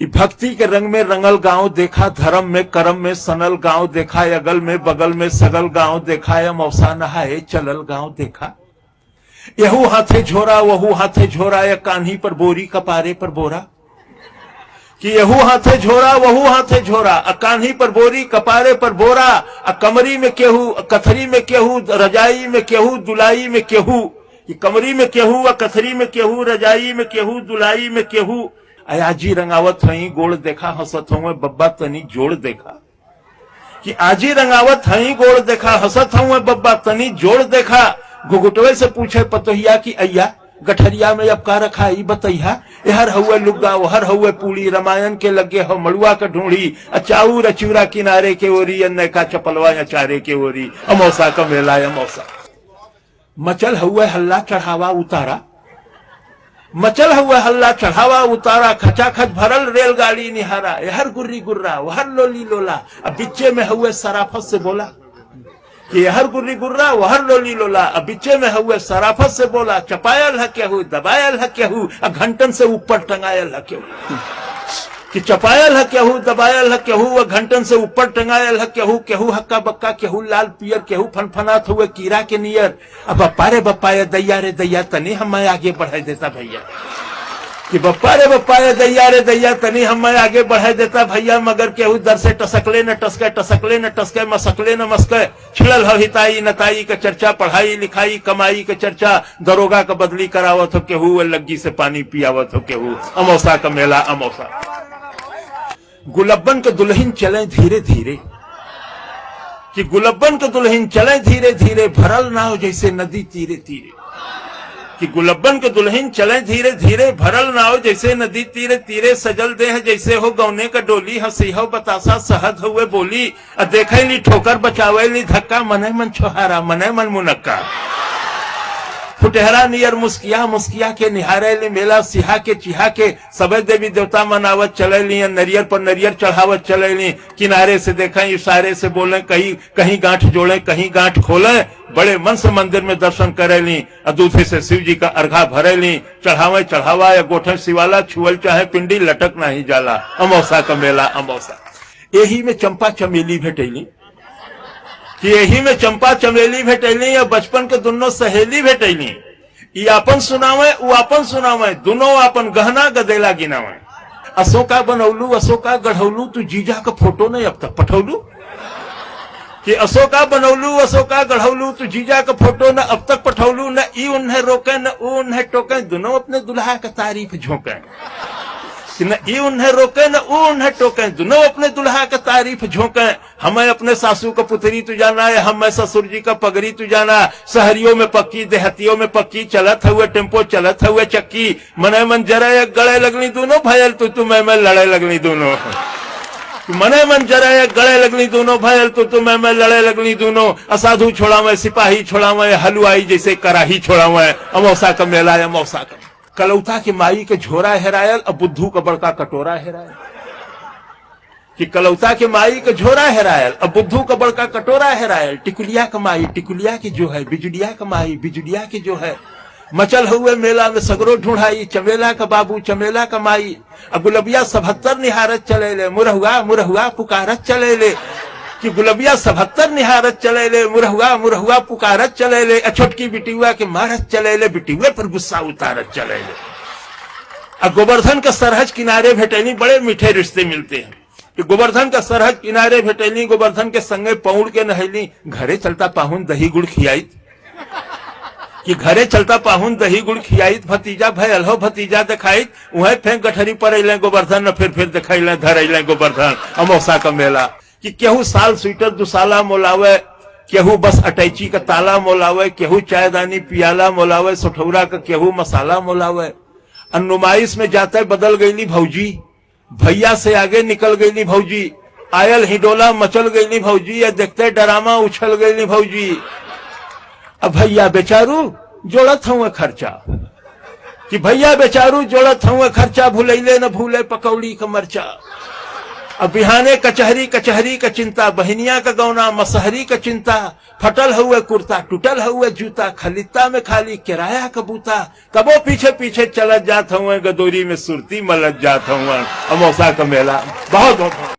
भक्ति के रंग में रंगल गांव देखा, धर्म में कर्म में सनल गांव देखा, अगल में बगल में सगल गांव देखा, या मौसा नहाए चलल गांव देखा। यहू हाथे झोरा वहू हाथे झोरा, या कान्ही पर बोरी कपारे पर बोरा। कि यहू हाथे झोरा वहू हाथे झोरा, कान्ही पर बोरी कपारे पर बोरा, कमरी में केहू कथरी में केहू, रजाई में केहू दुलाई में केहू। कमरी में केहू कथरी में केहू, रजाई में केहू दुलाई में केहू। आजी रंगावत हई गोड़ देखा, हंसत हूँ बब्बा तनी जोड़ देखा। कि आजी रंगावत हई गोड़ देखा, हंसत हूँ बब्बा तनी जोड़ देखा। घुघुटवे से पूछे पतोहिया कि अय्या गठरिया में अब का रखा ई बतैया। हर हुए लुग्गा हर हुए पूड़ी, रामायण के लगे हो मड़ुआ का ढूंढी। अचाऊ रचूरा किनारे के ओरी, अन्य का चपलवा या चारे के ओरी। अमौसा का मेला अमौसा। मचल हुए हल्ला चढ़ावा उतारा, मचल हुआ हल्ला चढ़ावा उतारा। खचाखच भरल रेलगाड़ी निहारा, हर गुर्री गुर्रा वहर लोली लोला। अब बिच्चे में हुए सराफत से बोला कि हर गुर्री गुर्रा वहर लोली लोला। अब बिच्चे में हुए सराफत से बोला, चपायल है केहू दबायल है केहू, घंटन से ऊपर टंगायल है केहू। कि चपायल है केहू दबायल है केहू, घंटन से ऊपर टंगायल है केहू। केहू हक्का बक्का केहू लाल पियर, केहू फनफनात हुए कीड़ा के नियर। अब बप्पा रे बप्पा ये दैया रे दैया तनी हमें आगे बढ़ा देता भैया। कि बप्पा रे बप्पा ये दैया रे दैया तनी हमें आगे बढ़ा देता भैया। मगर केहू दर से टसकले न टसके, टसकले न टसके, मसकले न मस्के। छिड़ल हो हिताई नताई का चर्चा, पढ़ाई लिखाई कमाई का चर्चा। दरोगा का बदली करावत हो केहू, लग्गी से पानी पियावत हो केहू। अमौसा का मेला अमौसा। गुलब्बन के दुल्हन चले धीरे धीरे, कि गुलब्बन के दुल्हन चले धीरे धीरे, भरल नाव जैसे नदी तीरे तीरे। कि गुलब्बन के दुल्हन चले धीरे धीरे, भरल नाव जैसे नदी तीरे तीरे। सजल देह जैसे हो गौने का डोली, हंसी हो बतासा सहद हुए बोली। देखे ली ठोकर बचावे ली धक्का, मने मन छोहारा मने मन मुनक्का। फुटहरा नियर मुस्किया मुस्किया के निहारे ली मेला। सिहा के चिहा के सबे देवी देवता मनावत चले ली, नरियर पर नरियर चढ़ावत चले ली। किनारे से देखें इशारे से बोले, कहीं कहीं गांठ जोड़े कहीं गांठ खोले। बड़े मन से मंदिर में दर्शन करे ली, दूधे से शिव जी का अर्घा भरे ली। चढ़ावे चढ़ावा या गोठे शिवाला, छुअल चाहे पिंडी लटक नहीं जाला। अमौसा का मेला अमौसा। यही में चंपा चमेली भेटैली, कि यही में चंपा चमेली भेटैली, या बचपन के दोनों सहेली भेटैली। ई आपन सुनावे उ आपन सुनावे, दोनों आपन गहना गदेला गिनावे। अशोका बनौलू अशोका गढ़ौलू, तू जीजा का फोटो नहीं अब तक पठौलू। कि अशोका बनौलू अशोका गढ़ौलू, तू जीजा का फोटो न अब तक पठौलू। न ई उन्हें रोके न ऊ उन्हें टोके, दोनों अपने दुल्हा का तारीफ झोंके। न ई उन्हें रोके न ऊ उन्हें टोके, दोनों अपने दुल्हा का तारीफ झोंके। हमें अपने सासू का पुतरी तू जाना है, हमें ससुर जी का पगड़ी तू जाना। शहरियों में पक्की देहतियों में पक्की, चलत हुए टेम्पो चलत हुए चक्की। मने मन जरा गले लगनी दोनों, भयल तू मैं लड़े लगनी दोनों। मने मन जरा गले लगनी दोनों, भयल तू मैं लड़े लगनी दोनों। असाधु छोड़ावे सिपाही छोड़ावे, हलवाई जैसे कराही छोड़ावे। अमौसा का मेला अमौसा का। कलौता की माई के झोरा हेरायल, अब बुद्धू का बड़का कटोरा हेरायल। कि कलौता के माई के झोरा हेरायल, अब बुद्धू का बड़का कटोरा हेरायल। टिकुलिया का माई टिकुलिया की जो है, बिजुलिया का माई बिजुलिया की जो है। मचल हुए मेला में सगरो ढूंढाई, चमेला का बाबू चमेला का माई। अब गुलबिया 77 निहारत चले ले, मुरहुआ मुरहुआ पुकारत चले ले। कि गुलबिया 77 निहारत चले ले, मुरहुआ मुरहुआ पुकारत चले ले। छोटकी बिटिया के मारत चले ले, बिटिया पर गुस्सा उतारत चले ले। गोवर्धन का सरहज किनारे भेटैली, बड़े मीठे रिश्ते मिलते हैं। कि गोवर्धन का सरहज किनारे भेटैली, गोवर्धन के संगे पौड़ के नहैली। घरे चलता पाहुन दही गुड़ खियाई, कि घरे चलता पाहुन दही गुड़ खियाई। भतीजा भयल हो भतीजा दिखाई, वहीं फेंक गठरी पर अले गोवर्धन न फिर दिखाई धर अले गोवर्धन। अमौसा का मेला। कि केहू साल स्वेटर दुसाला मोलावे, केहू बस अटैची का ताला मोलावे। केहू चायदानी पियाला मोलावे, सठौरा का केहू मसाला मोलावे। नुमाइश में जाते बदल गईली भौजी, भैया से आगे निकल गईली भौजी। आयल हिडोला मचल गईली भौजी, या देखते डरामा उछल गईली भौजी। अब भैया बेचारू जोड़त हुए खर्चा, कि भैया बेचारू जोड़त हुए खर्चा। भूलैले न भूले पकौड़ी का मरचा। अब बिहाने कचहरी कचहरी का चिंता, बहनिया का गौना मसहरी का चिंता, फटल हुए कुर्ता टूटल हुए जूता, खलिता में खाली किराया कबूता, कबो पीछे पीछे चलत जात हुए, गदोरी में सुरती मलत जात हुए। अमोसा का मेला बहुत बहुत